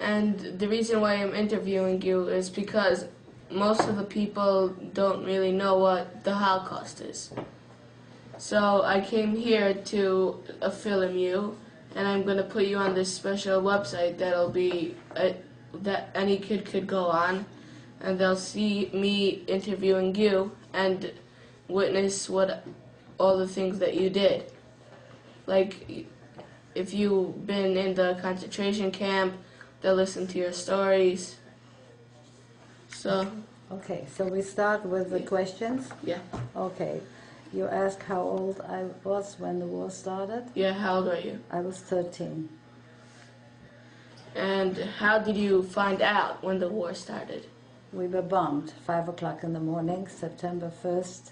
And the reason why I'm interviewing you is because most of the people don't really know what the Holocaust is. So I came here to film you, and I'm going to put you on this special website that'll be that any kid could go on, and they'll see me interviewing you and witness what all the things that you did. Like, if you've been in the concentration camp, they'll listen to your stories. So. Okay, so we start with the questions? Yeah. Okay. You asked how old I was when the war started? Yeah, how old are you? I was 13. And how did you find out when the war started? We were bombed 5 o'clock in the morning, September 1st,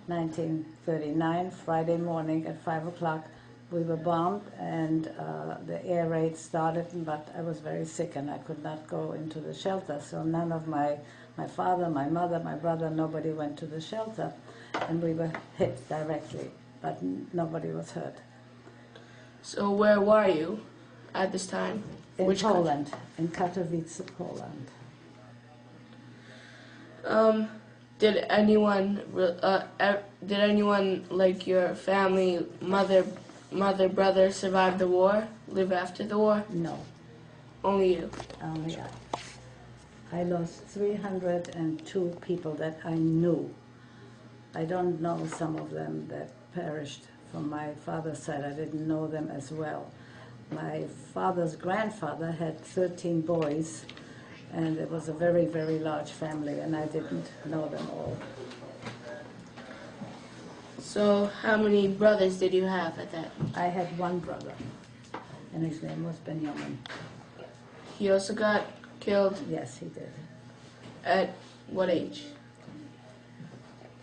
1939, Friday morning at 5 o'clock. We were bombed, and the air raid started, but I was very sick and I could not go into the shelter. So none of my father, my mother, my brother, nobody went to the shelter. And we were hit directly, but nobody was hurt. So where were you at this time? In Which Poland, in Katowice, Poland. Did anyone like your family, mother, brother survive the war, live after the war? No. Only you? Only I lost 302 people that I knew. I don't know some of them that perished from my father's side. I didn't know them as well. My father's grandfather had 13 boys, and it was a very, very large family, and I didn't know them all. So how many brothers did you have at that? I had one brother, and his name was Benjamin. He also got killed? Yes, he did. At what age?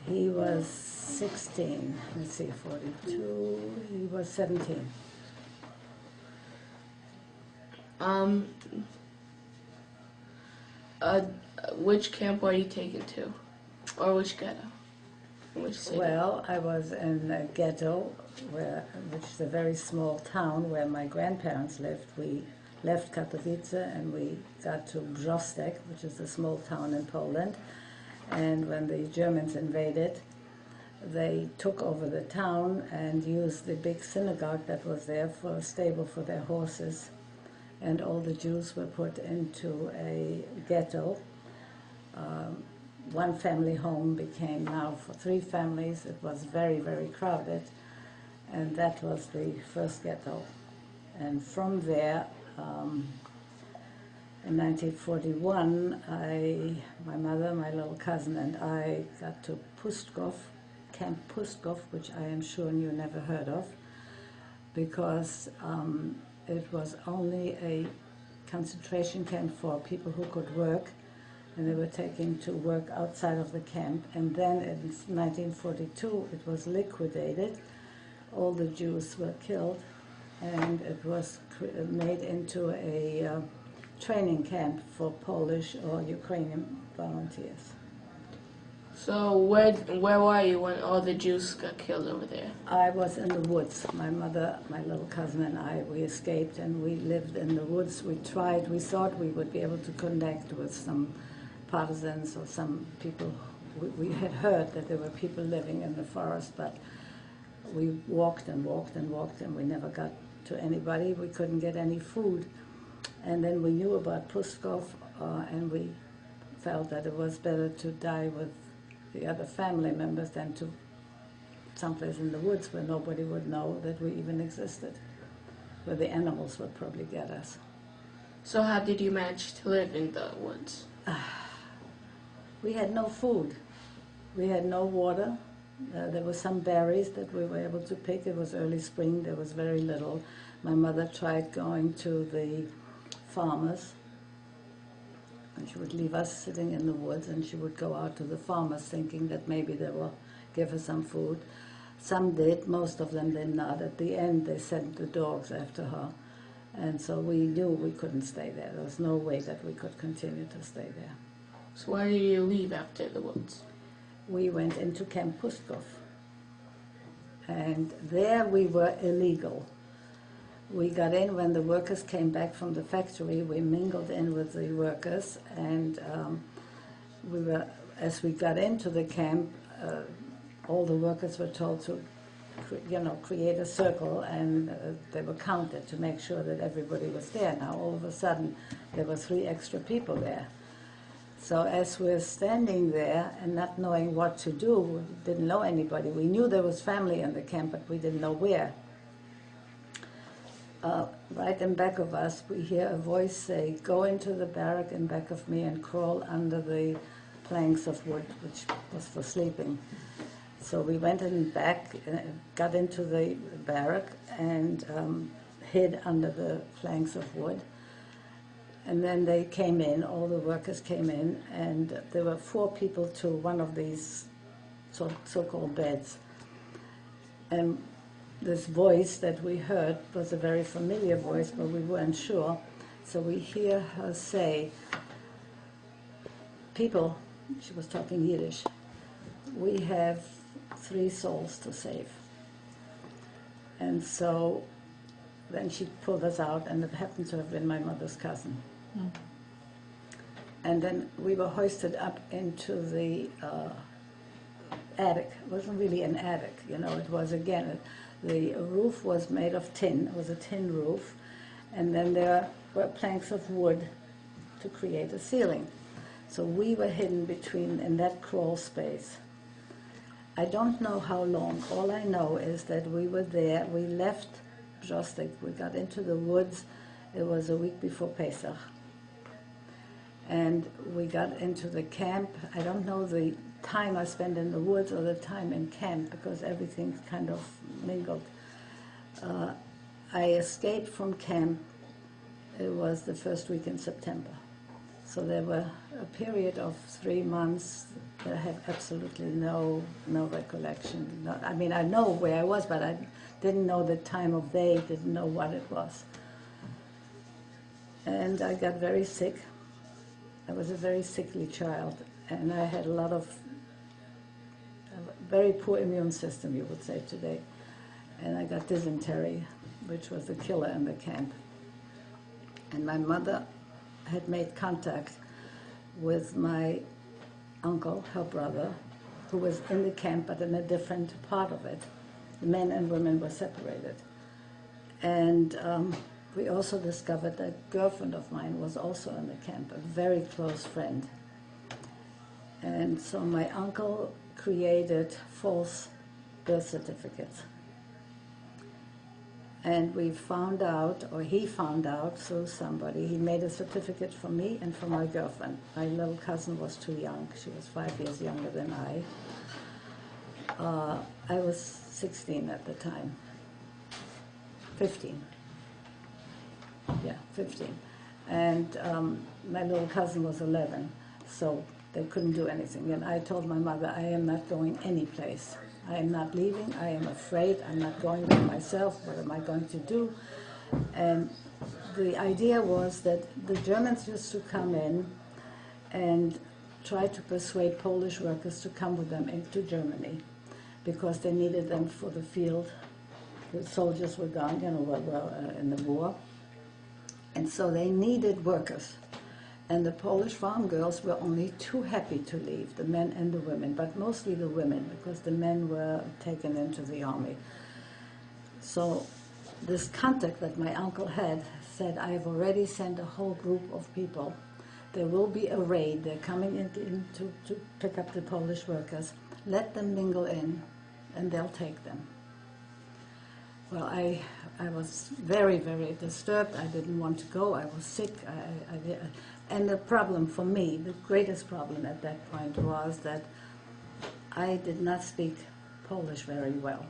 He was 16, let's see, 42, he was 17. Which camp were you taken to? Or which ghetto? Which city? Well, I was in a ghetto, which is a very small town where my grandparents lived. We left Katowice and we got to Brzostek, which is a small town in Poland. And when the Germans invaded, they took over the town and used the big synagogue that was there for a stable for their horses. And all the Jews were put into a ghetto. One family home became now for 3 families. It was very, very crowded. And that was the first ghetto. And from there, in 1941, my mother, my little cousin, and I got to Pustkov, Camp Pustkov, which I am sure you never heard of, because it was only a concentration camp for people who could work, and they were taken to work outside of the camp. And then in 1942, it was liquidated. All the Jews were killed, and it was made into a training camp for Polish or Ukrainian volunteers. So where were you when all the Jews got killed over there? I was in the woods. My mother, my little cousin and I, we escaped and we lived in the woods. We thought we would be able to connect with some partisans or some people. We had heard that there were people living in the forest, but we walked and walked and walked and we never got to anybody. We couldn't get any food. And then we knew about Pustkov, and we felt that it was better to die with the other family members than to someplace in the woods where nobody would know that we even existed, where the animals would probably get us. So how did you manage to live in the woods? We had no food. We had no water. There were some berries that we were able to pick. It was early spring. There was very little. My mother tried going to the farmers, and she would leave us sitting in the woods, and she would go out to the farmers thinking that maybe they will give her some food. Some did, most of them did not. At the end, they sent the dogs after her, and so we knew we couldn't stay there. There was no way that we could continue to stay there. So why did you leave after the woods? We went into Camp Pustkov, and there we were illegal. We got in when the workers came back from the factory. We mingled in with the workers, and as we got into the camp, all the workers were told to, create a circle, and they were counted to make sure that everybody was there. Now, all of a sudden, there were 3 extra people there. So as we're standing there and not knowing what to do, we didn't know anybody. We knew there was family in the camp, but we didn't know where. Right in back of us, we hear a voice say, "Go into the barrack in back of me and crawl under the planks of wood," which was for sleeping. So we went in back, got into the barrack, and hid under the planks of wood. And then they came in, all the workers came in, and there were 4 people to one of these so-called beds. And this voice that we heard was a very familiar voice, but we weren't sure. So we hear her say, "People," she was talking Yiddish, "we have 3 souls to save." And so then she pulled us out, and it happened to have been my mother's cousin. Mm. And then we were hoisted up into the attic. It wasn't really an attic, it was, again, the roof was made of tin. It was a tin roof, and then there were planks of wood to create a ceiling. So we were hidden in that crawl space. I don't know how long. All I know is that we were there. We left Brzostek. We got into the woods. It was a week before Pesach. And we got into the camp. I don't know the time I spent in the woods or the time in camp, because everything kind of mingled. I escaped from camp. It was the first week in September. So there were a period of 3 months that I have absolutely no recollection. I mean, I know where I was, but I didn't know the time of day, didn't know what it was. And I got very sick. I was a very sickly child, and I had a very poor immune system, you would say today. And I got dysentery, which was the killer in the camp. And my mother had made contact with my uncle, her brother, who was in the camp but in a different part of it. The men and women were separated. And we also discovered that a girlfriend of mine was also in the camp, a very close friend. And so my uncle created false birth certificates. And we found out, or he found out through somebody, he made a certificate for me and for my girlfriend. My little cousin was too young. She was 5 years younger than I. I was 16 at the time. 15. Yeah, 15. And my little cousin was 11, so they couldn't do anything. And I told my mother, I am not going anyplace. I am not leaving. I am afraid. I'm not going by myself. What am I going to do? And the idea was that the Germans used to come in and try to persuade Polish workers to come with them into Germany because they needed them for the field. The soldiers were gone, in the war. And so they needed workers. And the Polish farm girls were only too happy to leave, the men and the women, but mostly the women, because the men were taken into the army. So this contact that my uncle had said, I have already sent a whole group of people. There will be a raid. They're coming in to pick up the Polish workers. Let them mingle in, and they'll take them. Well, I was very, very disturbed. I didn't want to go. I was sick. And the problem for me, the greatest problem at that point was that I did not speak Polish very well.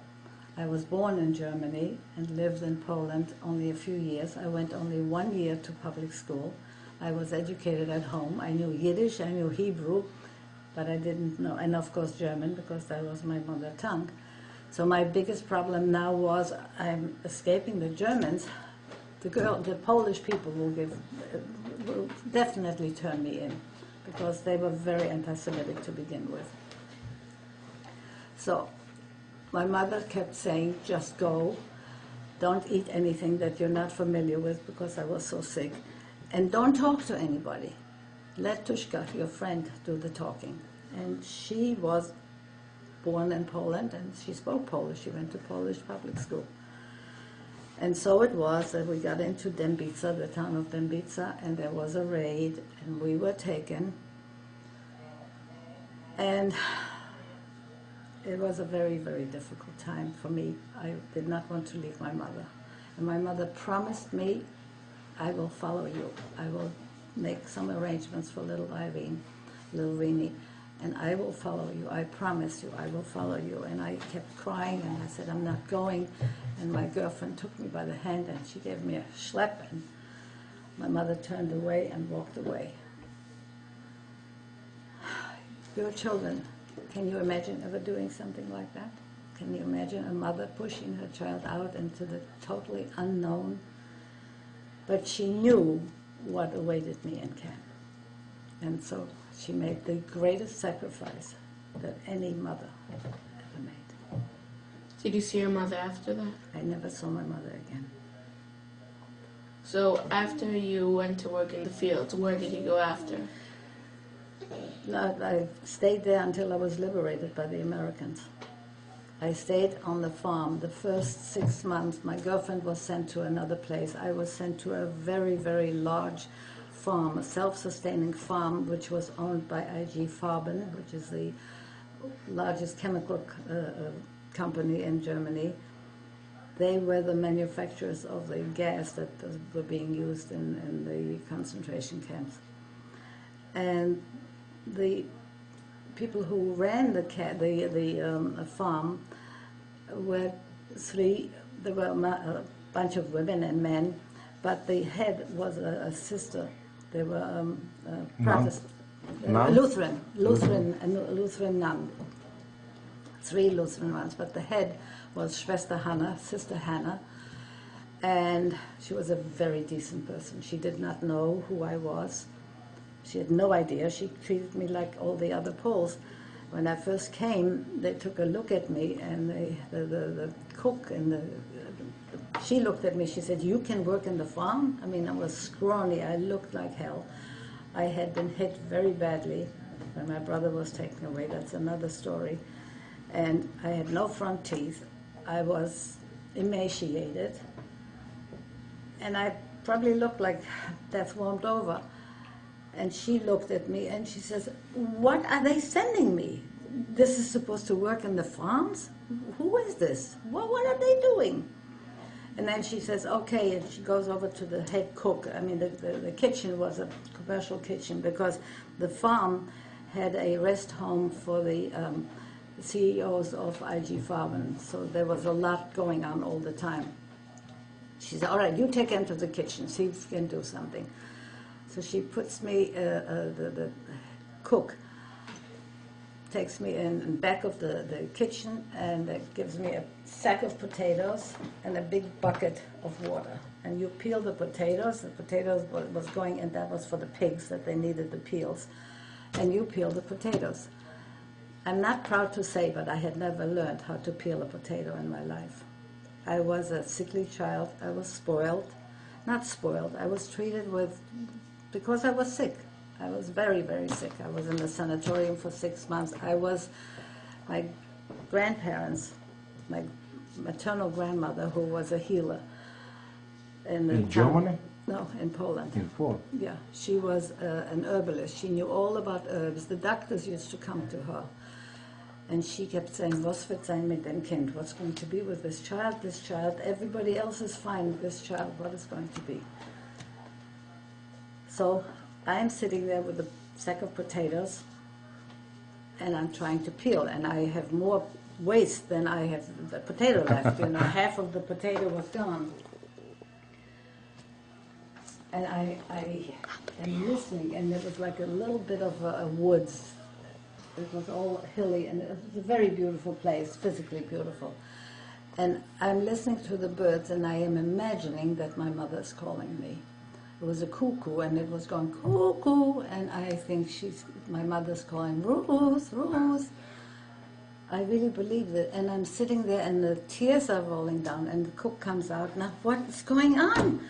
I was born in Germany and lived in Poland only a few years. I went only 1 year to public school. I was educated at home. I knew Yiddish, I knew Hebrew, but I didn't know, and of course German, because that was my mother tongue. So my biggest problem now was I'm escaping the Germans. The Polish people will definitely turn me in, because they were very anti-Semitic to begin with. So my mother kept saying, just go. Don't eat anything that you're not familiar with, because I was so sick. And don't talk to anybody. Let Tushka, your friend, do the talking. And she was born in Poland, and she spoke Polish. She went to Polish public school. And so it was that we got into Dębica, the town of Dębica, and there was a raid, and we were taken. And it was a very, very difficult time for me. I did not want to leave my mother. And my mother promised me, I will follow you. I will make some arrangements for little Irene, little Rini, and I will follow you. I promise you, I will follow you. And I kept crying, and I said, I'm not going. And my girlfriend took me by the hand, and she gave me a schlep, and my mother turned away and walked away. Your children, can you imagine ever doing something like that? Can you imagine a mother pushing her child out into the totally unknown? But she knew what awaited me in camp. And so she made the greatest sacrifice that any mother ever made. Did you see your mother after that? I never saw my mother again. So after you went to work in the fields, where did you go after? No, I stayed there until I was liberated by the Americans. I stayed on the farm. The first 6 months, my girlfriend was sent to another place. I was sent to a very, very large farm, a self-sustaining farm, which was owned by IG Farben, which is the largest chemical company in Germany. They were the manufacturers of the gas that were being used in the concentration camps. And the people who ran the farm were there were a bunch of women and men, but the head was a sister. They were Protestant, Lutheran nun. 3 Lutheran nuns, but the head was Schwester Hannah, Sister Hannah, and she was a very decent person. She did not know who I was. She had no idea. She treated me like all the other Poles. When I first came, they took a look at me, and the cook and she looked at me. She said, "You can work in the farm?" I mean, I was scrawny. I looked like hell. I had been hit very badly when my brother was taken away. That's another story. And I had no front teeth. I was emaciated, and I probably looked like death warmed over. And she looked at me and she says, "What are they sending me? This is supposed to work in the farms? Who is this? What are they doing?" And then she says, "Okay," and she goes over to the head cook. I mean, the kitchen was a commercial kitchen because the farm had a rest home for the CEOs of IG Farben. So there was a lot going on all the time. She said, "All right, you take him to the kitchen, see if you can do something." So she puts me, the cook takes me in back of the kitchen and gives me a sack of potatoes and a big bucket of water. And you peel the potatoes was going, and that was for the pigs that they needed the peels. And you peel the potatoes. I'm not proud to say, but I had never learned how to peel a potato in my life. I was a sickly child. I was spoiled. Not spoiled. I was treated with, because I was sick. I was very, very sick. I was in the sanatorium for 6 months. My grandparents, my maternal grandmother, who was a healer. In Germany? No, in Poland. In Poland? Yeah, she was an herbalist. She knew all about herbs. The doctors used to come to her. And she kept saying, "Was wird sein mit dem Kind? What's going to be with this child? This child, everybody else is fine. This child, what is going to be?" So I'm sitting there with a sack of potatoes, and I'm trying to peel, and I have more waste than I have the potato left. Half of the potato was gone. And I am listening, and there was like a little bit of a woods. It was all hilly, and it was a very beautiful place, physically beautiful. And I'm listening to the birds, and I am imagining that my mother's calling me. It was a cuckoo, and it was going cuckoo, and I think my mother's calling, "Ruth, Ruth." I really believe that. And I'm sitting there and the tears are rolling down and the cook comes out. Now, what's going on?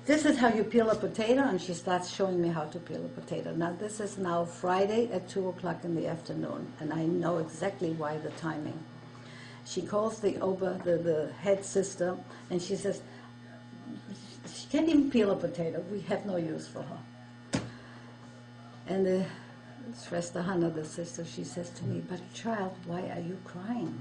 This is how you peel a potato, and she starts showing me how to peel a potato. Now, this is now Friday at 2 o'clock in the afternoon, and I know exactly why the timing. She calls the head sister, and she says, she can't even peel a potato. We have no use for her. And the Schwester Hannah, the sister, she says to me, but child, why are you crying?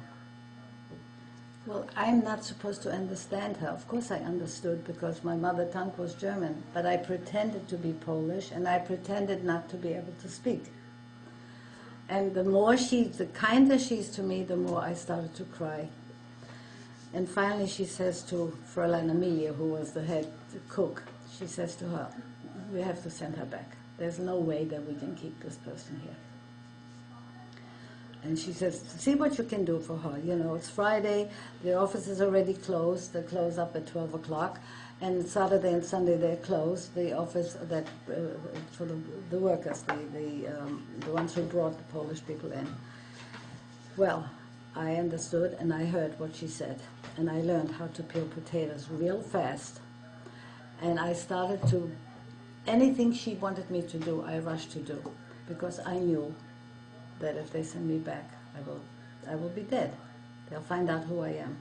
Well, I'm not supposed to understand her. Of course I understood because my mother tongue was German, but I pretended to be Polish and I pretended not to be able to speak. And the kinder she's to me, the more I started to cry. And finally she says to Fräulein Amelia, who was the head cook, she says to her, we have to send her back. There's no way that we can keep this person here. And she says, see what you can do for her. You know, it's Friday, the office is already closed. They close up at 12 o'clock. And Saturday and Sunday they're closed. The office that for the workers, the ones who brought the Polish people in. Well, I understood and I heard what she said. And I learned how to peel potatoes real fast. And I started to, anything she wanted me to do, I rushed to do. Because I knew that if they send me back, I will be dead. They'll find out who I am.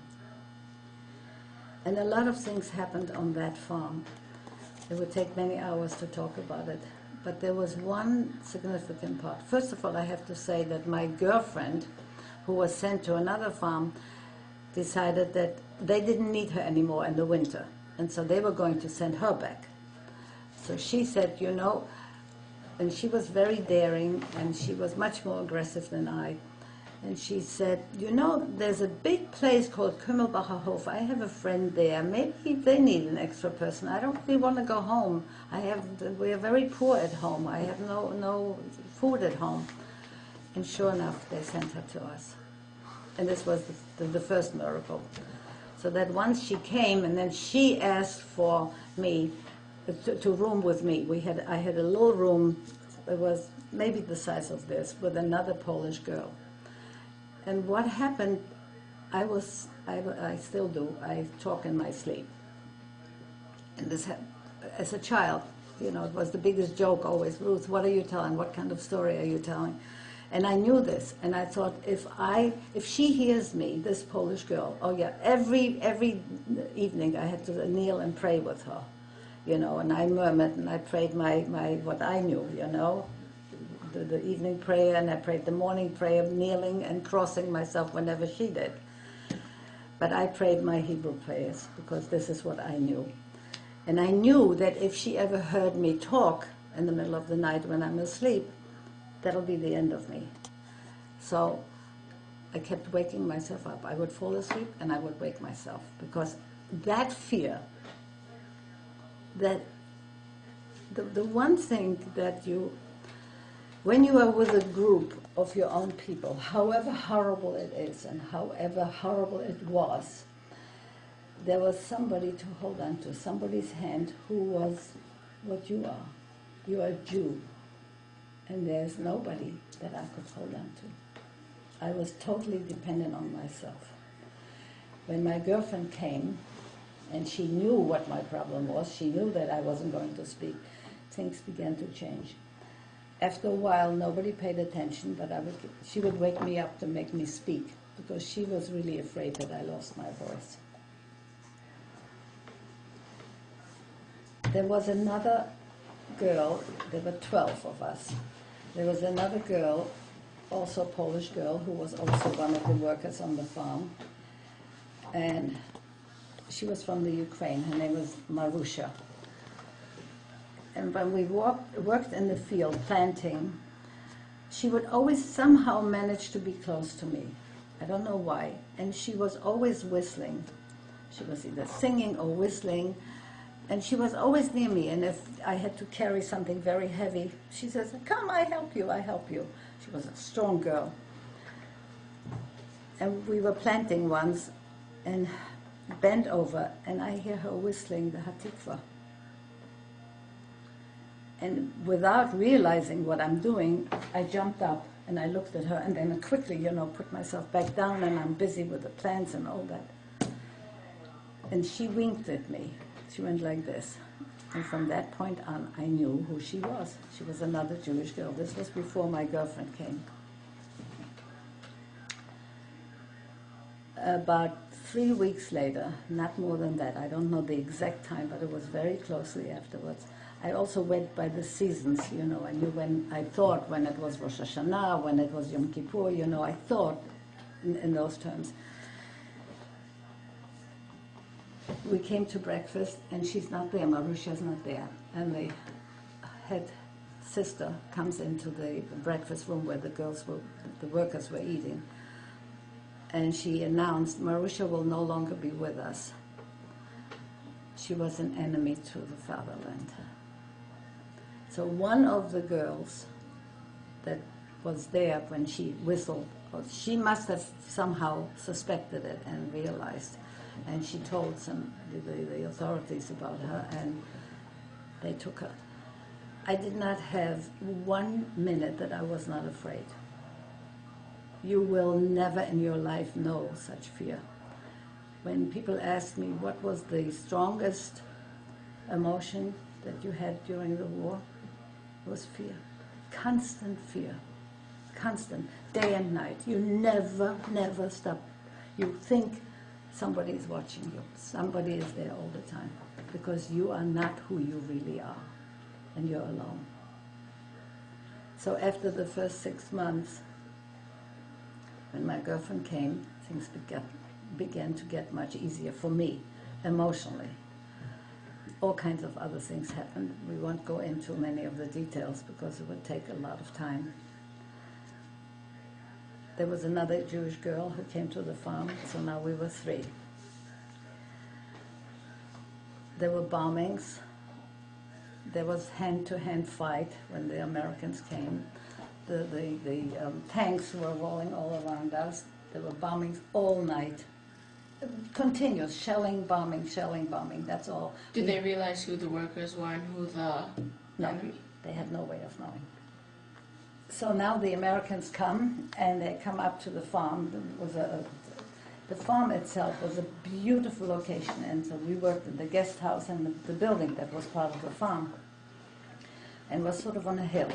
And a lot of things happened on that farm. It would take many hours to talk about it. But there was one significant part. First of all, I have to say that my girlfriend, who was sent to another farm, decided that they didn't need her anymore in the winter. And so they were going to send her back. So she said, you know, and she was very daring, and she was much more aggressive than I. And she said, you know, there's a big place called Kümmelbacher Hof. I have a friend there. Maybe they need an extra person. I don't really want to go home. We are very poor at home. I have no food at home. And sure enough, they sent her to us. And this was the first miracle. So that once she came, and then she asked for me to room with me. I had a little room, it was maybe the size of this, with another Polish girl. And what happened, I still do, I talk in my sleep. And this, as a child, you know, it was the biggest joke always, Ruth, what are you telling? What kind of story are you telling? And I knew this, and I thought, if she hears me, this Polish girl, oh yeah, every evening I had to kneel and pray with her. You know, and I murmured and I prayed my what I knew, you know, the evening prayer, and I prayed the morning prayer, kneeling and crossing myself whenever she did. But I prayed my Hebrew prayers because this is what I knew. And I knew that if she ever heard me talk in the middle of the night when I'm asleep, that'll be the end of me. So I kept waking myself up. I would fall asleep and I would wake myself because that fear, that the one thing that when you are with a group of your own people, however horrible it is and however horrible it was, there was somebody to hold on to, somebody's hand who was what you are. You are a Jew, and there's nobody that I could hold on to. I was totally dependent on myself. When my girlfriend came, and she knew what my problem was, she knew that I wasn't going to speak, things began to change. After a while, nobody paid attention, but she would wake me up to make me speak, because she was really afraid that I lost my voice. There was another girl, there were 12 of us. There was another girl, also a Polish girl, who was also one of the workers on the farm. And she was from the Ukraine. Her name was Marusha. And when we worked in the field planting, she would always somehow manage to be close to me. I don't know why. And she was always whistling. She was either singing or whistling. And she was always near me. And if I had to carry something very heavy, she says, come, I help you, I help you. She was a strong girl. And we were planting once, and bent over, and I hear her whistling the Hatikva. And without realizing what I'm doing, I jumped up And I looked at her, and then quickly, put myself back down, and I'm busy with the plants and all that. And she winked at me. She went like this. And from that point on, I knew who she was. She was another Jewish girl. This was before my girlfriend came. About 3 weeks later, not more than that, I don't know the exact time, but it was very closely afterwards. I also went by the seasons, I knew I thought when it was Rosh Hashanah, when it was Yom Kippur, I thought in those terms. We came to breakfast, and she's not there, Marusha's not there. And the head sister comes into the breakfast room where the workers were eating. And she announced, Marusha will no longer be with us. She was an enemy to the fatherland. So one of the girls that was there when she whistled, she must have somehow suspected it and realized. And she told the authorities about her, and they took her. I did not have 1 minute that I was not afraid. You will never in your life know such fear. When people ask me what was the strongest emotion that you had during the war, it was fear. Constant fear. Constant. Day and night. You never stop. You think somebody is watching you. Somebody is there all the time. Because you are not who you really are. And you're alone. So after the first 6 months, when my girlfriend came, things began to get much easier for me, emotionally. All kinds of other things happened. We won't go into many of the details because it would take a lot of time. There was another Jewish girl who came to the farm, so now we were 3. There were bombings. There was hand-to-hand fight when the Americans came. The tanks were rolling all around us. There were bombings all night. Continuous shelling, bombing, that's all. Did they realize who the workers were and who the enemy? They had no way of knowing. So now the Americans come, and they come up to the farm. The farm itself was a beautiful location, and so we worked in the guest house and the building that was part of the farm, and was sort of on a hill.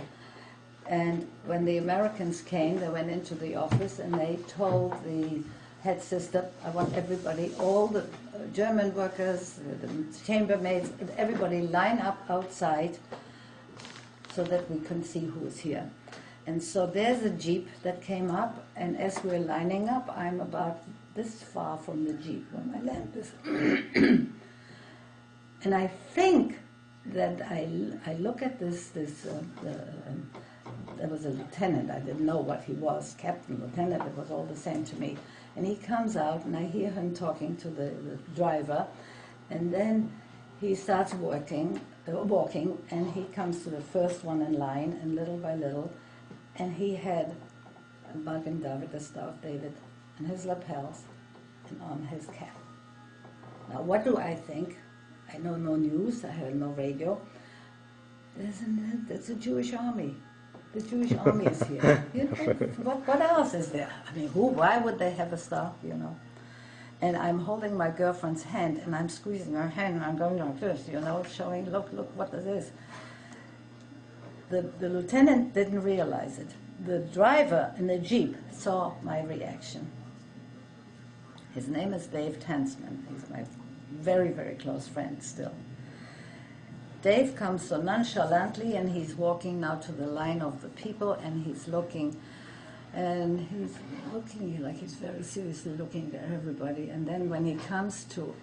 And when the Americans came, they went into the office and they told the head sister, I want everybody, all the German workers, the chambermaids, everybody line up outside so that we can see who is here. And so there's a jeep that came up, and as we're lining up, I'm about this far from the jeep when my lamp is. And I think that I look at this there was a lieutenant, I didn't know what he was, captain, lieutenant, it was all the same to me. And he comes out, and I hear him talking to the driver, and then he starts walking, and he comes to the first one in line, and little by little, and he had a Magen David, the Star of David, in his lapels and on his cap. Now, what do I think? I know no news, I heard no radio. That's a Jewish army. The Jewish army is here. What else is there? I mean, why would they have a star, And I'm holding my girlfriend's hand, and I'm squeezing her hand, and I'm going like this, showing, look, what is this? The lieutenant didn't realize it. The driver in the jeep saw my reaction. His name is Dave Tansman. He's my very, very close friend still. Dave comes so nonchalantly, and he's walking now to the line of the people, and he's looking like he's very seriously looking at everybody. And then when he comes to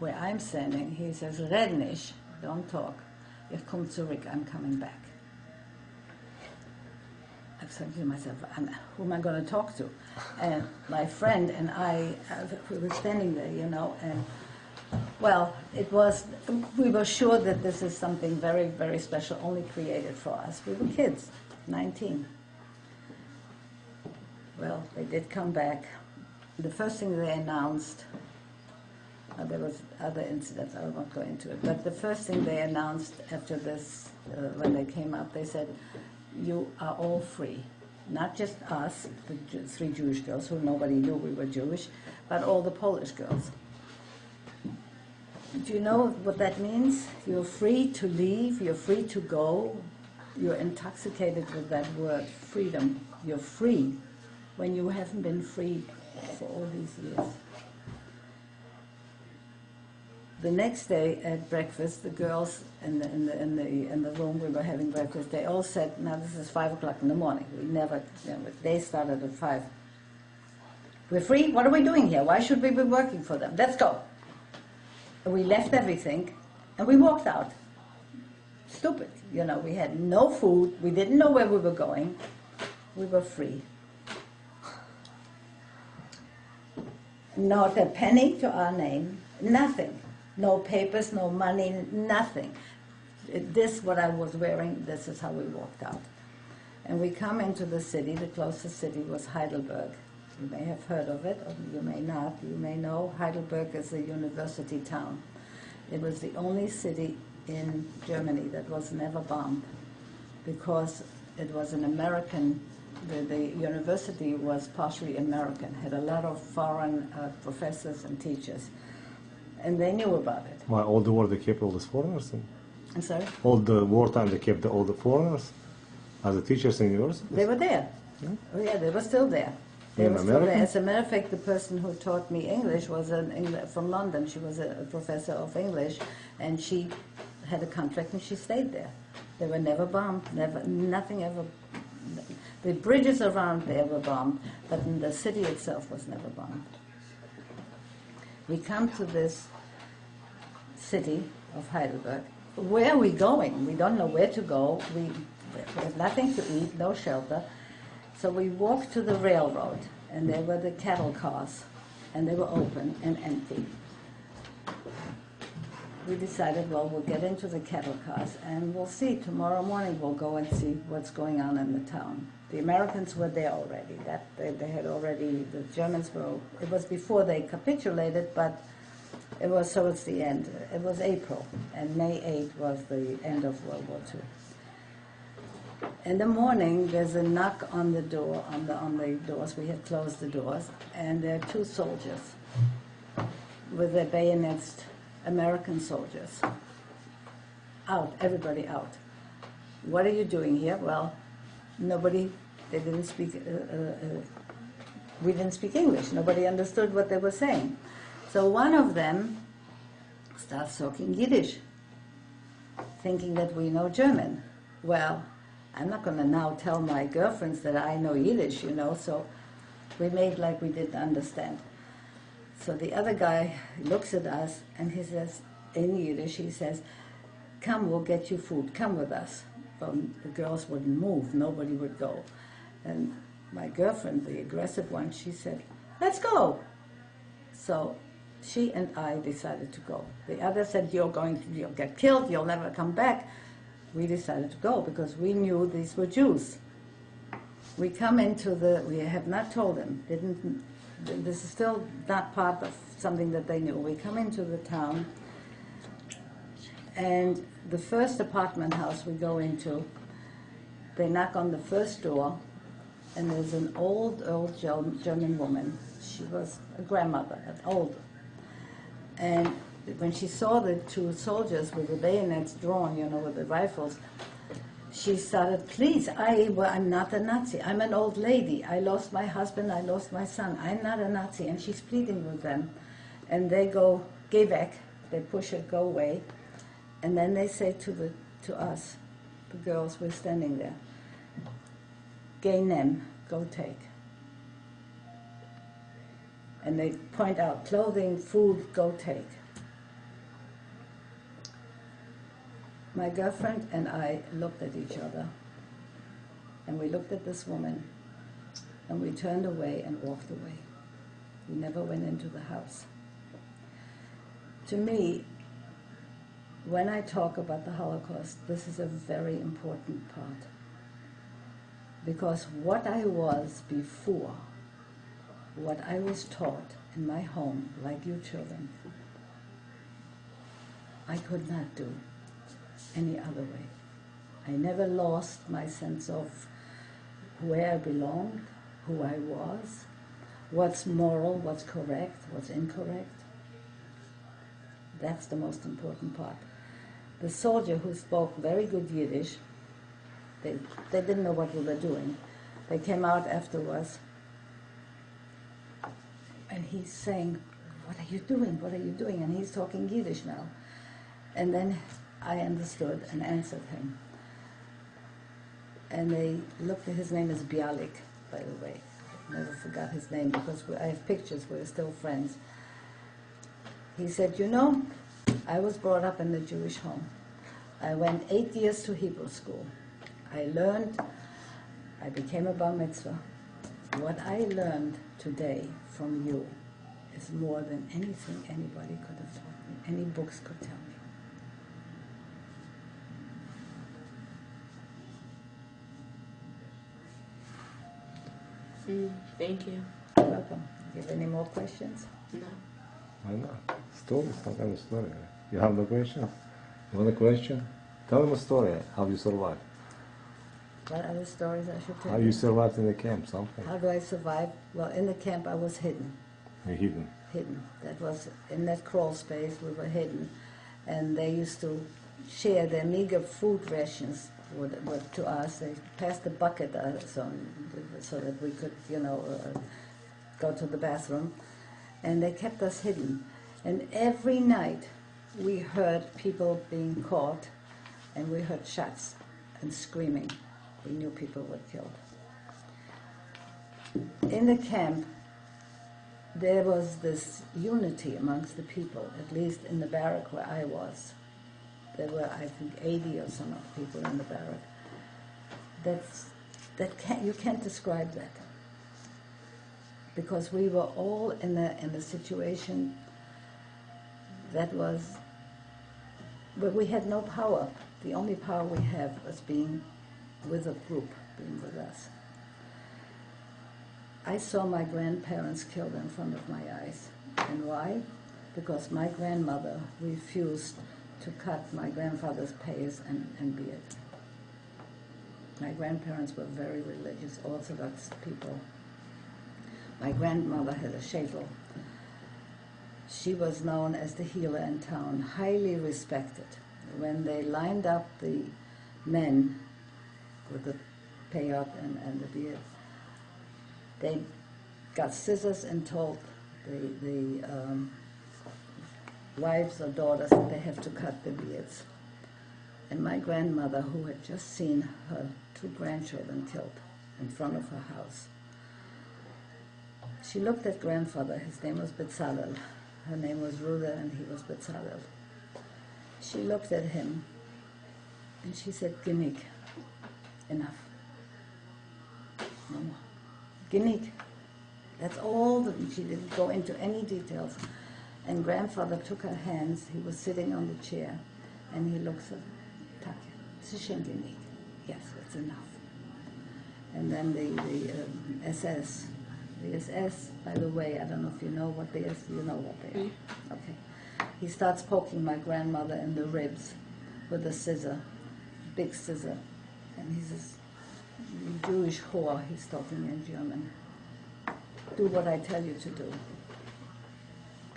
where I'm standing, he says, "Red nicht, don't talk. Ich komme zurück, I'm coming back." I'm saying to myself, who am I going to talk to? And my friend and I, we were standing there, and well, we were sure that this is something very, very special, only created for us. We were kids, 19. Well, they did come back. The first thing they announced, there was other incidents, I won't go into it, but the first thing they announced after this, when they came up, they said, "You are all free. not just us, the three Jewish girls who nobody knew we were Jewish, but all the Polish girls. Do you know what that means? You're free to leave, you're free to go, you're intoxicated with that word, freedom. You're free when you haven't been free for all these years. The next day at breakfast, the girls in the room we were having breakfast, they all said, now this is 5 o'clock in the morning. We never, they started at 5. We're free? What are we doing here? Why should we be working for them? Let's go. And we left everything and we walked out. Stupid, we had no food, we didn't know where we were going. We were free. Not a penny to our name, nothing. No papers, no money, nothing. This, what I was wearing, this is how we walked out. And we come into the city. The closest city was Heidelberg. You may have heard of it, or you may not. You may know Heidelberg is a university town. It was the only city in Germany that was never bombed because it was an American, the university was partially American, had a lot of foreign professors and teachers. And they knew about it. Why, all the war they kept all these foreigners? I'm sorry? All the wartime they kept all the foreigners as the teachers in universities? They were there. Yeah? Oh yeah, they were still there. They were still there. As a matter of fact, the person who taught me English was from London. She was a professor of English, and she had a contract and she stayed there. They were never bombed, nothing ever. The bridges around there were bombed, but the city itself was never bombed. We come to this city of Heidelberg. Where are we going? We don't know where to go. We have nothing to eat, no shelter. So we walked to the railroad, and there were the cattle cars, and they were open and empty. We decided, well, we'll get into the cattle cars, and we'll see. Tomorrow morning we'll go and see what's going on in the town. The Americans were there already. They had already, the Germans were, it was before they capitulated, but it was towards the end. It was April, and May 8 was the end of World War II. In the morning, there's a knock on the door, on the doors. We had closed the doors, and there are 2 soldiers with their bayonets, American soldiers. Out, everybody out. What are you doing here? Well, nobody, they didn't speak, we didn't speak English. Nobody understood what they were saying. So one of them starts talking Yiddish, thinking that we know German. Well, I'm not going to now tell my girlfriends that I know Yiddish, so we made like we didn't understand. So the other guy looks at us and he says, in Yiddish, he says, come, we'll get you food, come with us. Well, the girls wouldn't move, nobody would go. And my girlfriend, the aggressive one, she said, let's go. So she and I decided to go. The other said, you'll get killed, you'll never come back. We decided to go because we knew these were Jews. We come into we have not told them, this is still not part of something that they knew. We come into the town, and the first apartment house we go into, they knock on the first door, and there's an old German woman. She was a grandmother, an old. And when she saw the 2 soldiers with the bayonets drawn, with the rifles, she started, please, I'm not a Nazi. I'm an old lady. I lost my husband. I lost my son. I'm not a Nazi. And she's pleading with them. And they go, geh weg. They push her, go away. And then they say to us, the girls, we're standing there, geh nem, go take. And they point out clothing, food, go take. My girlfriend and I looked at each other, and we looked at this woman, and we turned away and walked away. We never went into the house. To me, when I talk about the Holocaust, this is a very important part. Because what I was before, what I was taught in my home, like you children, I could not do any other way. I never lost my sense of where I belonged, who I was, what's moral, what's correct, what's incorrect. That's the most important part. The soldier who spoke very good Yiddish, they didn't know what we were doing. They came out afterwards, and he's saying, "What are you doing? What are you doing?" And he's talking Yiddish now. And then I understood and answered him. And they looked at, his name is Bialik, by the way. Never forgot his name because I have pictures, we're still friends. He said, "You know, I was brought up in a Jewish home. I went 8 years to Hebrew school. I learned, I became a bar mitzvah. What I learned today from you is more than anything anybody could have taught me, any books could tell me." Thank you. You're welcome. Do you have any more questions? No. Why not? Story, some kind of story. You have no question? You want a question? Tell them a story, how you survived. What other stories I should tell How you survived in the camp, something. How do I survive? Well, in the camp I was hidden. You're hidden. Hidden. That was, in that crawl space we were hidden. And they used to share their meager food rations to us. They passed the bucket so that we could, go to the bathroom. And they kept us hidden. And every night we heard people being caught, and we heard shots and screaming. We knew people were killed. In the camp, there was this unity amongst the people, at least in the barrack where I was. There were, I think, 80 or some people in the barrack. You can't describe that. Because we were all in a situation that was, but we had no power. The only power we have was being with a group, being with us. I saw my grandparents killed in front of my eyes. And why? Because my grandmother refused to cut my grandfather's payas and beard. My grandparents were very religious, Orthodox people. My grandmother had a sheitel. She was known as the healer in town, highly respected. When they lined up the men with the payot and the beard, they got scissors and told the wives or daughters that they have to cut the beards. And my grandmother, who had just seen her 2 grandchildren killed in front of her house, she looked at grandfather. His name was Bezalel. Her name was Ruda, and he was Bezalel. She looked at him, and she said, "Ginig, enough. No more. Ginig." That's all. She didn't go into any details. And grandfather took her hands. He was sitting on the chair, and he looks at Takya. "Sishen ginig." Yes, it's enough. And then the SS. The SS, by the way, I don't know if you know what they are. You know what they are. Okay. He starts poking my grandmother in the ribs with a scissor, big scissor. And he says, "You Jewish whore," he's talking in German. "Do what I tell you to do."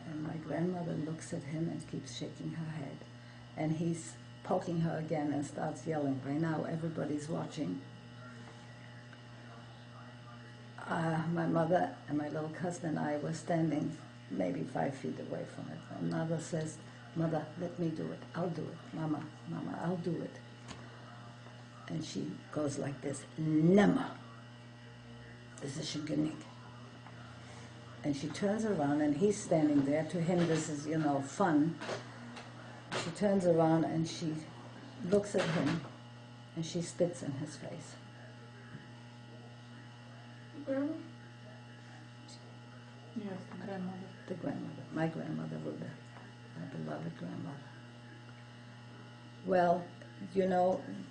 And my grandmother looks at him and keeps shaking her head. And he's poking her again and starts yelling. By now, everybody's watching. My mother and my little cousin and I were standing maybe 5 feet away from it. And mother says, "Mother, let me do it. I'll do it. Mama, I'll do it." And she goes like this, "Nimmer. This is Shinganik." And she turns around, and he's standing there. To him, this is, fun. She turns around, and she looks at him, and she spits in his face. Grandma? Yes, the grandmother. The grandmother, my grandmother, Ruda, my beloved grandmother. Well,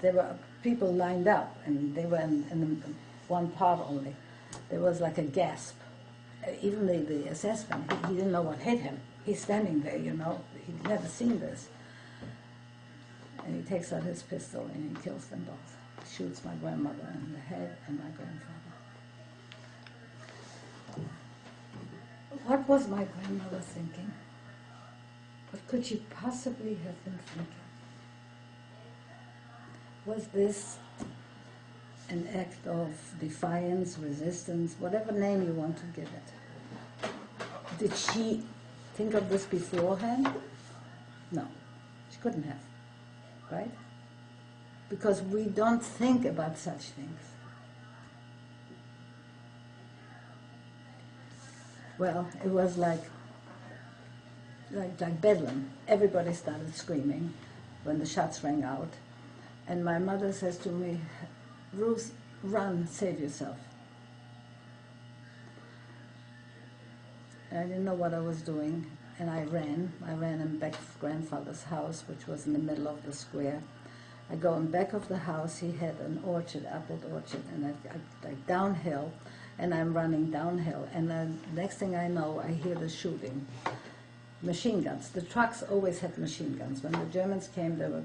there were people lined up, and they were in one part only. There was like a gasp. Even the assessment, he didn't know what hit him. He's standing there, he'd never seen this. And he takes out his pistol and he kills them both. Shoots my grandmother in the head and my grandfather. What was my grandmother thinking? What could she possibly have been thinking? Was this an act of defiance, resistance, whatever name you want to give it? Did she think of this beforehand? No, she couldn't have, right? Because we don't think about such things. Well, it was like bedlam. Everybody started screaming when the shots rang out. And my mother says to me, Ruth, run, save yourself. And I didn't know what I was doing, and I ran. I ran in back of grandfather's house, which was in the middle of the square. I go in back of the house. He had an orchard, apple orchard, and I downhill, and I'm running downhill. And then next thing I know, I hear the shooting. Machine guns. The trucks always had machine guns. When the Germans came, there were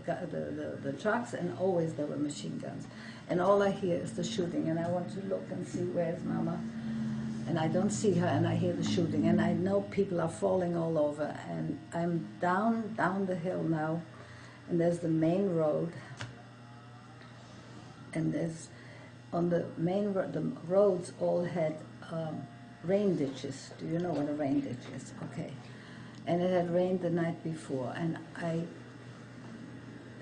the trucks, and always there were machine guns. And all I hear is the shooting, and I want to look and see where's Mama. And I don't see her, and I hear the shooting, and I know people are falling all over, and I'm down the hill now, and there's the main road, and there's on the main road, the roads all had rain ditches. Do you know what a rain ditch is? Okay. And it had rained the night before, and I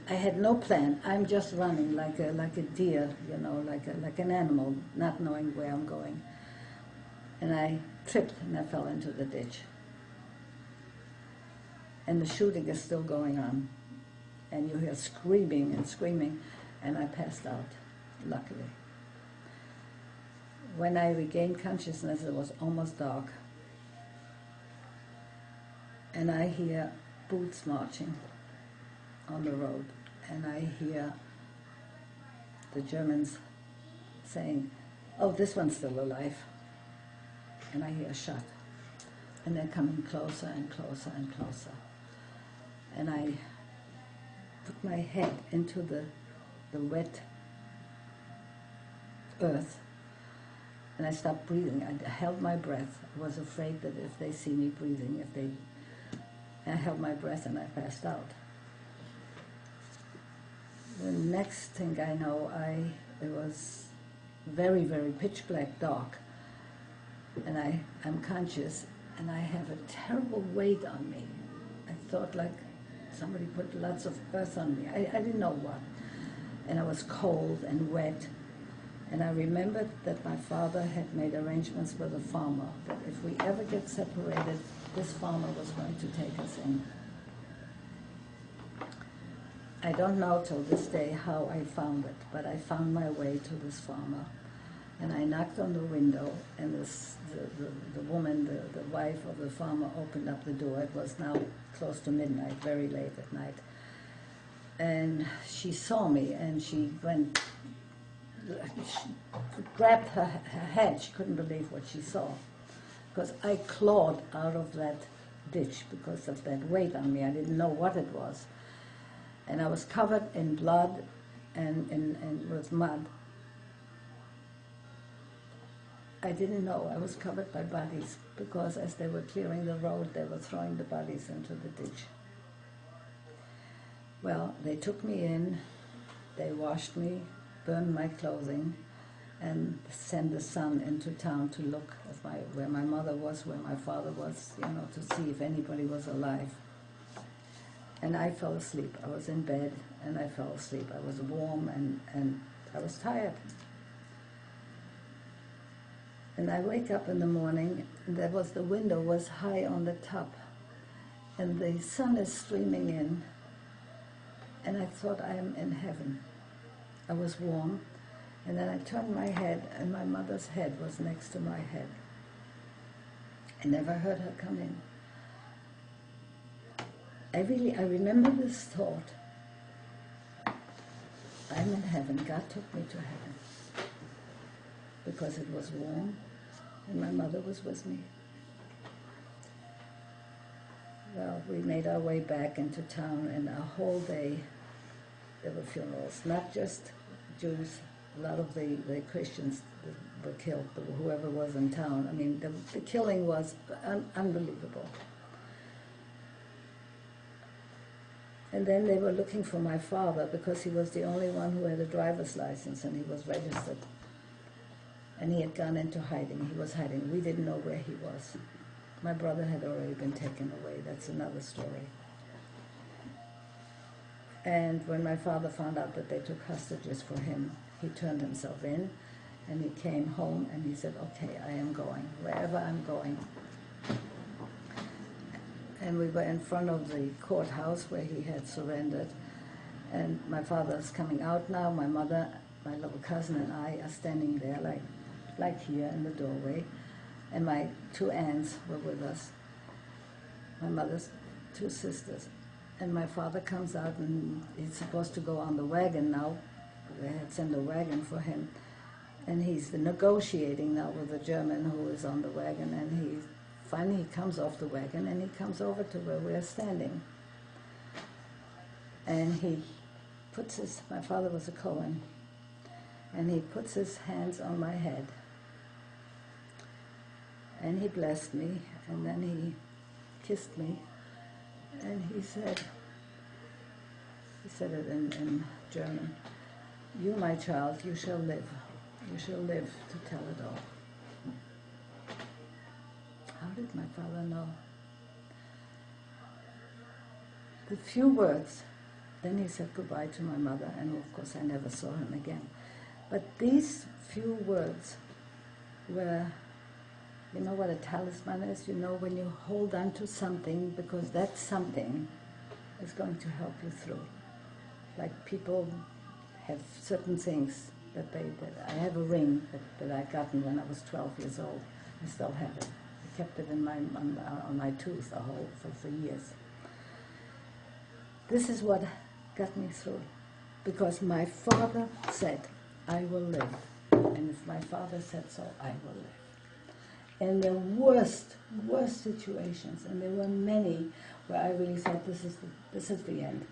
had no plan. I'm just running like a deer, you know, like an animal, not knowing where I'm going. And I tripped and I fell into the ditch. And the shooting is still going on. And you hear screaming and screaming, and I passed out, luckily. When I regained consciousness, it was almost dark. And I hear boots marching on the road. And I hear the Germans saying, oh, this one's still alive. And I hear a shot. And they're coming closer and closer and closer. And I put my head into the wet earth. And I stopped breathing. I held my breath. I was afraid that if they see me breathing, I held my breath and I passed out. The next thing I know, it was very, very pitch black dark. And I'm conscious, and I have a terrible weight on me. I thought like somebody put lots of earth on me. I didn't know what. And I was cold and wet. And I remembered that my father had made arrangements with a farmer, that if we ever get separated, this farmer was going to take us in. I don't know till this day how I found it, but I found my way to this farmer. And I knocked on the window, and the woman, the wife of the farmer, opened up the door. It was now close to midnight, very late at night. And she saw me, and she grabbed her head. She couldn't believe what she saw. Because I clawed out of that ditch because of that weight on me. I didn't know what it was. And I was covered in blood and with mud. I didn't know I was covered by bodies because as they were clearing the road, they were throwing the bodies into the ditch. Well, they took me in, they washed me, burned my clothing, and sent the son into town to look at where my mother was, where my father was, you know, to see if anybody was alive. And I fell asleep. I was in bed and I fell asleep. I was warm and I was tired. And I wake up in the morning, and the window was high on the top, and the sun is streaming in, and I thought I am in heaven. I was warm, and then I turned my head, and my mother's head was next to my head. I never heard her come in. I remember this thought. I'm in heaven. God took me to heaven. Because it was warm, and my mother was with me. Well, we made our way back into town, and a whole day there were funerals, not just Jews. A lot of the Christians were killed, whoever was in town. I mean, the killing was unbelievable. And then they were looking for my father because he was the only one who had a driver's license and he was registered. And he had gone into hiding. He was hiding. We didn't know where he was. My brother had already been taken away. That's another story. And when my father found out that they took hostages for him, he turned himself in and he came home and he said, okay, I am going, wherever I'm going. And we were in front of the courthouse where he had surrendered. And my father's coming out now. My mother, my little cousin and I are standing there like here in the doorway. And my two aunts were with us, my mother's two sisters. And my father comes out and he's supposed to go on the wagon now. They had sent a wagon for him. And he's negotiating now with the German who is on the wagon. And finally he comes off the wagon and he comes over to where we're standing. And he puts my father was a Cohen, and he puts his hands on my head. And he blessed me, and then he kissed me, and he said it in German, "You, my child, you shall live. You shall live to tell it all." How did my father know? The few words, then he said goodbye to my mother, and of course I never saw him again. But these few words were, you know what a talisman is? You know when you hold on to something because that something is going to help you through. Like people have certain things that I have a ring that I gotten when I was 12 years old. I still have it. I kept it in on my tooth for years. This is what got me through, because my father said, I will live. And if my father said so, I will live. In the worst situations, and there were many where I really thought this is the end,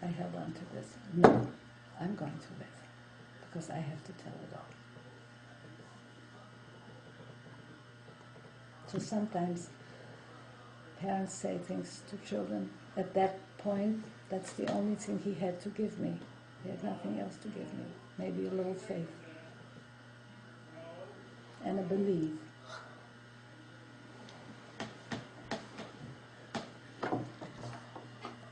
I held on to this. No, I'm going to live, because I have to tell it all. So sometimes parents say things to children. At that point, that's the only thing he had to give me. He had nothing else to give me. Maybe a little faith and a belief.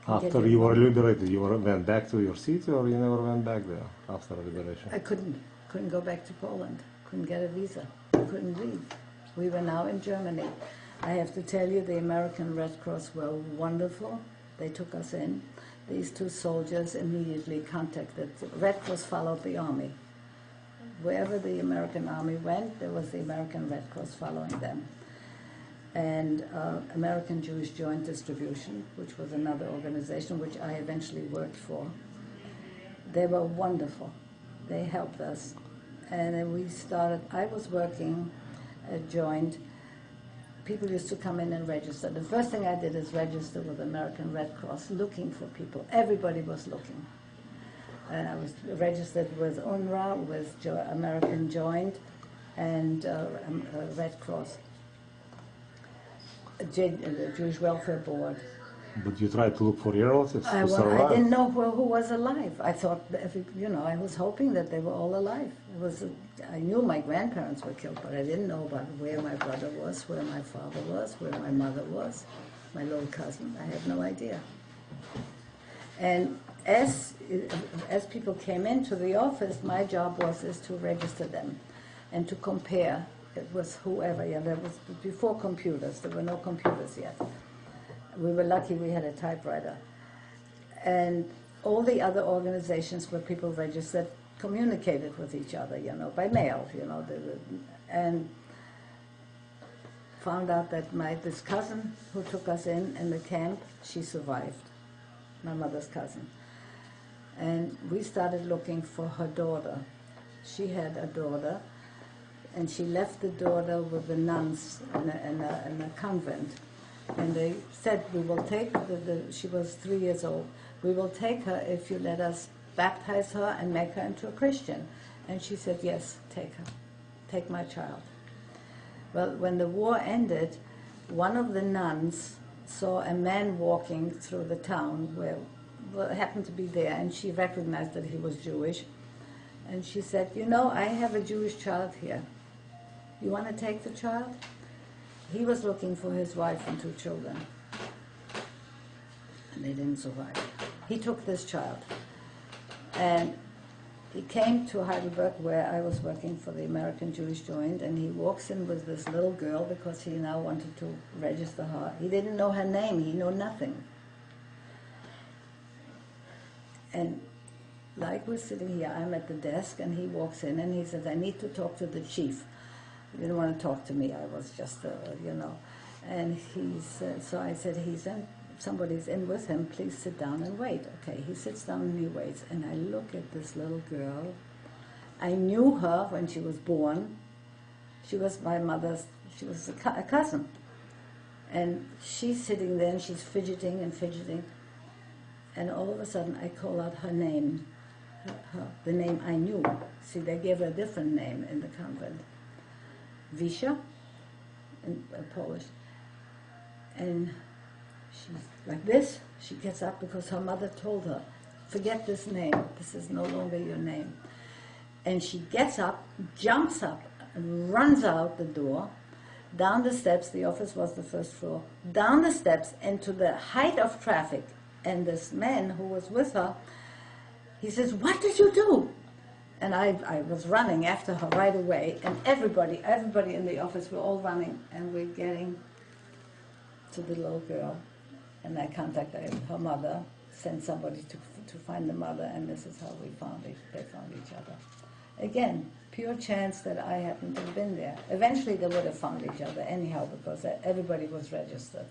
After you were liberated, you went back to your city, or you never went back there after liberation? I couldn't go back to Poland. Couldn't get a visa. Couldn't leave. We were now in Germany. I have to tell you, the American Red Cross were wonderful. They took us in. These two soldiers immediately contacted. The Red Cross followed the army. Wherever the American army went, there was the American Red Cross following them. And American Jewish Joint Distribution, which was another organization which I eventually worked for. They were wonderful. They helped us. And then we started, I was working at Joint. People used to come in and register. The first thing I did is register with American Red Cross, looking for people. Everybody was looking. And I was registered with UNRWA, with American Joint, and Red Cross, the Jewish Welfare Board. But you tried to look for your relatives to survive? I didn't know who was alive. I thought, I was hoping that they were all alive. I knew my grandparents were killed, but I didn't know about where my brother was, where my father was, where my mother was, my little cousin. I had no idea. And as people came into the office, my job was to register them and to compare. It was whoever. Yeah, that was before computers. There were no computers yet. We were lucky we had a typewriter. And all the other organizations where people registered communicated with each other, by mail, and found out that this cousin who took us in the camp, she survived, my mother's cousin. And we started looking for her daughter. She had a daughter, and she left the daughter with the nuns in a convent. And they said, we will take she was 3 years old, we will take her if you let us baptize her and make her into a Christian. And she said, yes, take her. Take my child. Well, when the war ended, one of the nuns saw a man walking through the town where happened to be there, and she recognized that he was Jewish. And she said, you know, I have a Jewish child here. You want to take the child? He was looking for his wife and 2 children. And they didn't survive. He took this child. And he came to Heidelberg, where I was working for the American Jewish Joint, and he walks in with this little girl because he now wanted to register her. He didn't know her name. He knew nothing. And like we're sitting here, I'm at the desk, and he walks in, and he says, I need to talk to the chief. He didn't want to talk to me. I was just, you know. And he said, so I said, somebody's in with him, please sit down and wait. Okay, he sits down and he waits, and I look at this little girl. I knew her when she was born. She was my mother's, she was a cousin. And she's sitting there, and she's fidgeting and fidgeting. And all of a sudden, I call out her name, the name I knew. See, they gave her a different name in the convent. Wisha, in Polish. And she's like this. She gets up because her mother told her, forget this name. This is no longer your name. And she gets up, jumps up, and runs out the door, down the steps. The office was the first floor. Down the steps into the height of traffic. And this man who was with her, he says, what did you do? And I was running after her right away. And everybody in the office were all running. And we're getting to the little girl. And I contacted her mother, sent somebody to find the mother, and this is how we found it. They found each other. Again, pure chance that I happened to have been there. Eventually they would have found each other anyhow, because everybody was registered.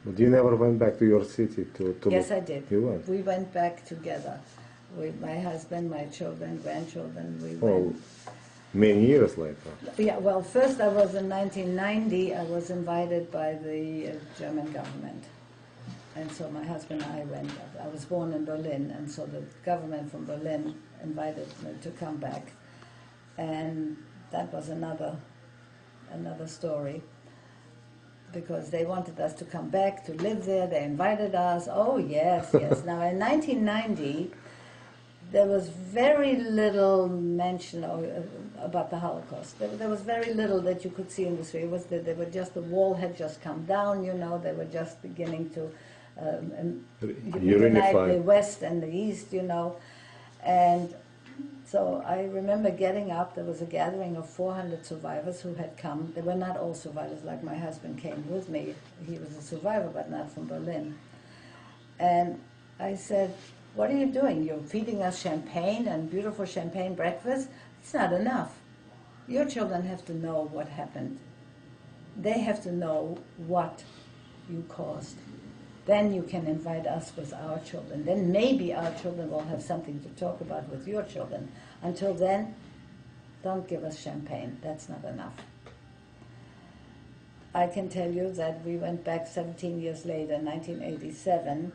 But you never went back to your city to Yes, I did. You went? We went back together. My husband, my children, grandchildren, we Oh, went. many years later. Yeah, well, first I was in 1990, I was invited by the German government. And so my husband and I went. I was born in Berlin, and so the government from Berlin invited me to come back. And that was another story, because they wanted us to come back, to live there. They invited us. Oh, yes, yes. Now, in 1990, there was very little mention about the Holocaust. There was very little that you could see in the street. The wall had just come down, you know. They were just beginning to unite the West and the East, you know. And so I remember getting up. There was a gathering of 400 survivors who had come. They were not all survivors, like my husband came with me. He was a survivor, but not from Berlin. And I said, what are you doing? You're feeding us champagne and beautiful champagne breakfast? It's not enough. Your children have to know what happened. They have to know what you caused. Then you can invite us with our children. Then maybe our children will have something to talk about with your children. Until then, don't give us champagne. That's not enough. I can tell you that we went back 17 years later, 1987,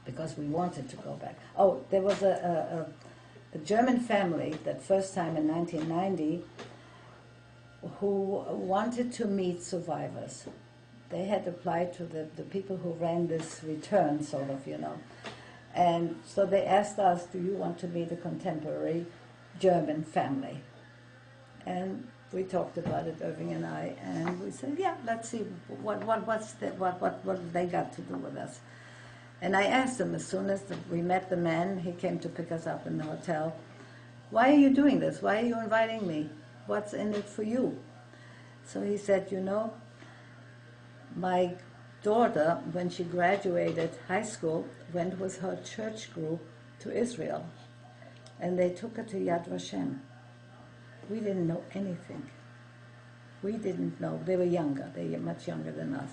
because we wanted to go back. Oh, there was a German family that first time in 1990 who wanted to meet survivors. They had applied to the people who ran this return, sort of, you know. And so they asked us, do you want to meet a contemporary German family? And we talked about it, Irving and I, and we said, yeah, let's see what they got to do with us. And I asked him, as soon as we met the man, he came to pick us up in the hotel, why are you doing this? Why are you inviting me? What's in it for you? So he said, you know, my daughter, when she graduated high school, went with her church group to Israel. And they took her to Yad Vashem. We didn't know anything. We didn't know. They were younger. They were much younger than us.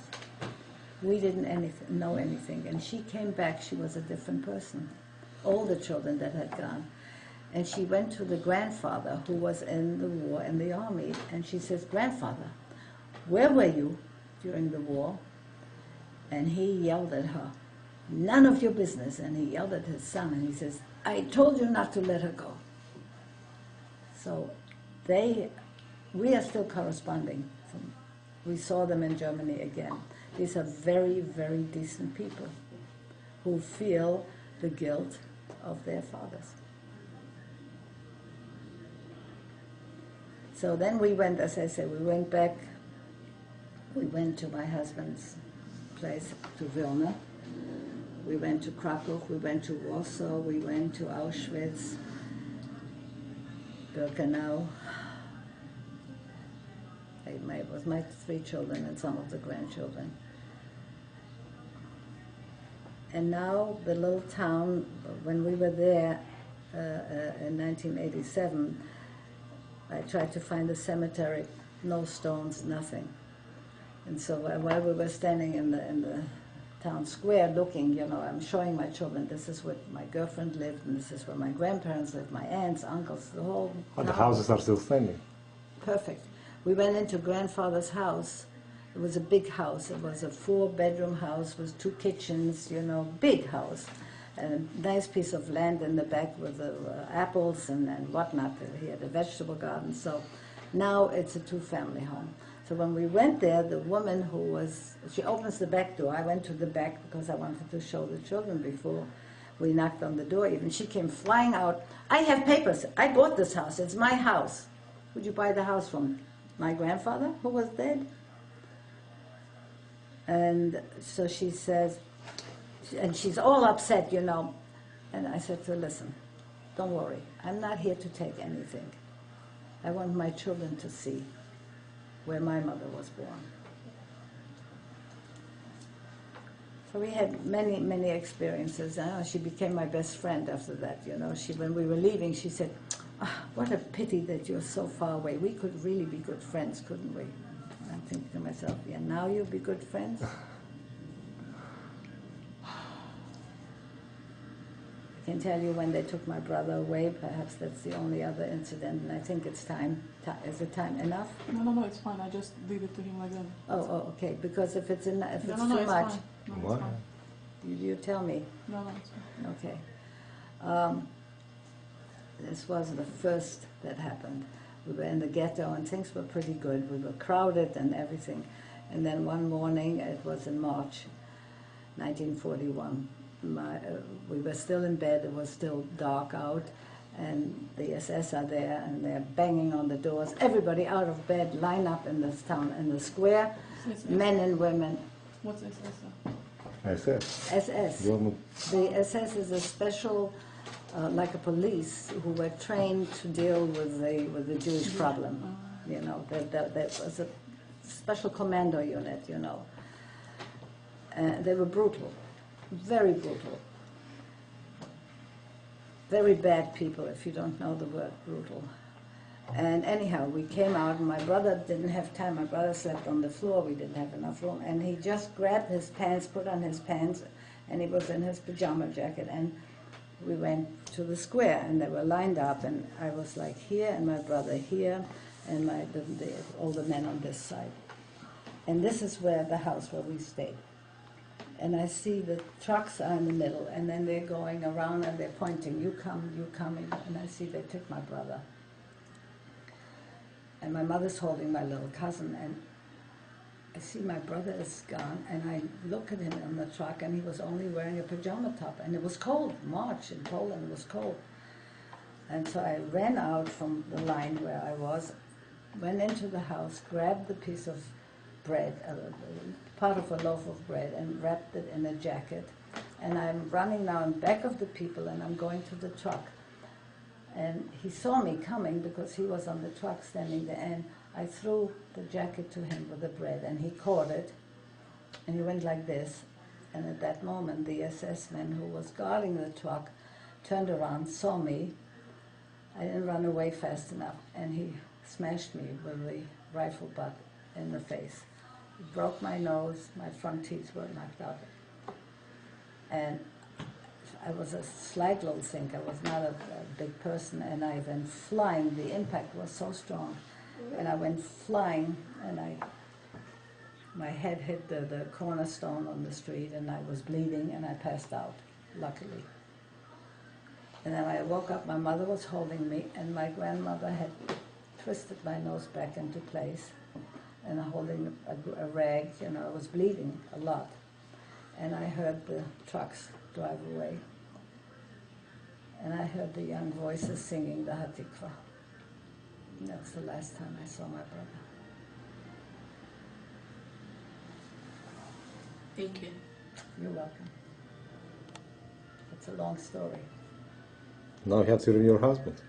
We didn't know anything. And she came back. She was a different person. All the children that had gone. And she went to the grandfather who was in the war, in the army. And she says, grandfather, where were you during the war? And he yelled at her, "None of your business." And he yelled at his son, and he says, "I told you not to let her go." So we are still corresponding. We saw them in Germany again. These are very, very decent people who feel the guilt of their fathers. So then we went, as I said, we went back. We went to my husband's place, to Vilna. We went to Krakow, we went to Warsaw, we went to Auschwitz, Birkenau. It was my 3 children and some of the grandchildren. And now the little town, when we were there in 1987, I tried to find a cemetery, no stones, nothing. And so while we were standing in the town square looking, you know, I'm showing my children, this is where my girlfriend lived, and this is where my grandparents lived, my aunts, uncles, the whole Oh, the town. houses are still standing. Perfect. We went into grandfather's house. It was a big house. It was a 4-bedroom house with 2 kitchens, you know, big house. And a nice piece of land in the back with the apples and whatnot. He had a vegetable garden. So now it's a 2-family home. So when we went there, the woman she opens the back door. I went to the back because I wanted to show the children before we knocked on the door even. She came flying out. "I have papers. I bought this house. It's my house." "Would you buy the house from my grandfather, who was dead?" And so she says, and she's all upset, you know. And I said to her, "Listen, don't worry. I'm not here to take anything. I want my children to see where my mother was born." So we had many, many experiences. She became my best friend after that, you know. When we were leaving, she said, "What a pity that you're so far away. We could really be good friends, couldn't we?" I'm thinking to myself, yeah, now you'll be good friends? I can tell you when they took my brother away, perhaps that's the only other incident, and I think it's time. Is it time enough? No, it's fine. I just leave it to him like that. Oh, okay, because if it's, too it's much, fine. No, What? it's fine. you tell me. No, it's fine. Okay. This was the first that happened. We were in the ghetto and things were pretty good. We were crowded and everything. And then one morning, it was in March 1941, we were still in bed, it was still dark out, and the SS are there and they're banging on the doors. Everybody out of bed, line up in this town, in the square, men and women. What's SS? SS. SS. German. The SS is a special, like a police, who were trained to deal with the Jewish problem. You know, that was a special commando unit, you know. They were brutal, very brutal. Very bad people, if you don't know the word brutal. And anyhow, we came out, and my brother didn't have time. My brother slept on the floor. We didn't have enough room. And he just grabbed his pants, put on his pants, and he was in his pajama jacket. And we went to the square, and they were lined up, and I was like here, and my brother here, and all the men on this side. And this is where the house where we stayed. And I see the trucks are in the middle, and then they're going around, and they're pointing, you come, and I see they took my brother. And my mother's holding my little cousin, and I see my brother is gone, and I look at him on the truck, and he was only wearing a pajama top, and it was cold. March in Poland was cold. And so I ran out from the line where I was, went into the house, grabbed the piece of bread, part of a loaf of bread, and wrapped it in a jacket. And I'm running now in back of the people, and I'm going to the truck. And he saw me coming because he was on the truck standing there, and I threw the jacket to him with the bread, and he caught it, and he went like this. And at that moment, the SS man who was guarding the truck turned around, saw me. I didn't run away fast enough, and he smashed me with the rifle butt in the face. He broke my nose, my front teeth were knocked out. And I was a slight little thing, I was not a big person, and I went flying. The impact was so strong, and I went flying, and I my head hit the cornerstone on the street, and I was bleeding, and I passed out, luckily. And then I woke up, my mother was holding me, and my grandmother had twisted my nose back into place, and holding a rag, you know, I was bleeding a lot. And I heard the trucks drive away. And I heard the young voices singing the Hatikva. And that's the last time I saw my brother. Thank you. You're welcome. It's a long story. Now you have to leave your husband.